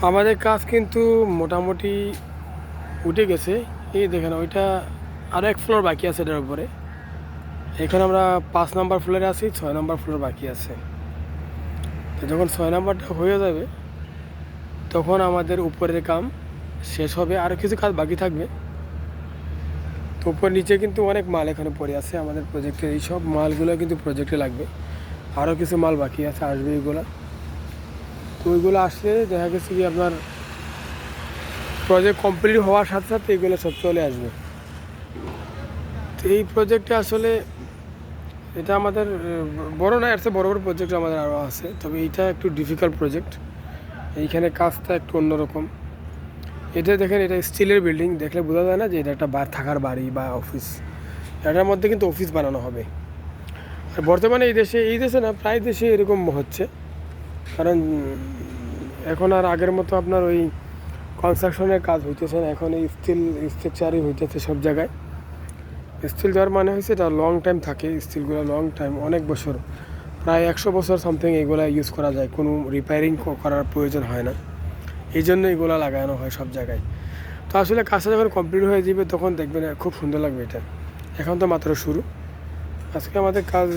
আমাদের কাজ কিন্তু মোটামুটি উঠে গেছে। এই দেখেন ওইটা আরও এক ফ্লোর বাকি আছে এটার উপরে। এখন আমরা 5 নম্বর ফ্লোরে আছি, 6 নম্বর ফ্লোর বাকি আছে। তো যখন 6 নম্বরটা হয়ে যাবে তখন আমাদের উপরের কাম শেষ হবে, আরও কিছু কাজ বাকি থাকবে। তো উপর নিচে কিন্তু অনেক মাল এখানে পড়ে আছে আমাদের প্রজেক্টে, এই সব মালগুলো কিন্তু প্রজেক্টে লাগবে। আরও কিছু মাল বাকি আছে, আসবে এইগুলো। তো ওইগুলো আসলে দেখা গেছে কি আপনার প্রজেক্ট কমপ্লিট হওয়ার সাথে সাথে এগুলো সব চলে আসবে। তো এই প্রজেক্টে আসলে এটা আমাদের বড় না, এর চেয়ে বড় বড় প্রজেক্ট আমাদের আরও আছে, তবে এইটা একটু ডিফিকাল্ট প্রজেক্ট। এইখানে কাজটা একটু অন্যরকম। এটা দেখেন, এটা স্টিলের বিল্ডিং, দেখলে বোঝা যায় না যে এটা একটা থাকার বাড়ি বা অফিস। এটার মধ্যে কিন্তু অফিস বানানো হবে। আর বর্তমানে এই দেশে না, প্রায় দেশে এরকম হচ্ছে। কারণ এখন আর আগের মতো আপনার ওই কনস্ট্রাকশনের কাজ হইতেছে না, এখন এই স্টিল স্ট্রাকচারই হইতেছে সব জায়গায়। স্টিল দেওয়ার মানে হয়েছে এটা লং টাইম থাকে, স্টিলগুলো লং টাইম, অনেক বছর, প্রায় 100 বছর সামথিং এগুলো ইউজ করা যায়, কোনো রিপেয়ারিং করার প্রয়োজন হয় না। এই জন্য এগুলো লাগানো হয় সব জায়গায়। তো আসলে কাজটা যখন কমপ্লিট হয়ে যাবে তখন দেখবেন খুব সুন্দর লাগবে এটা। এখন তো মাত্র শুরু। আজকে আমাদের কাজ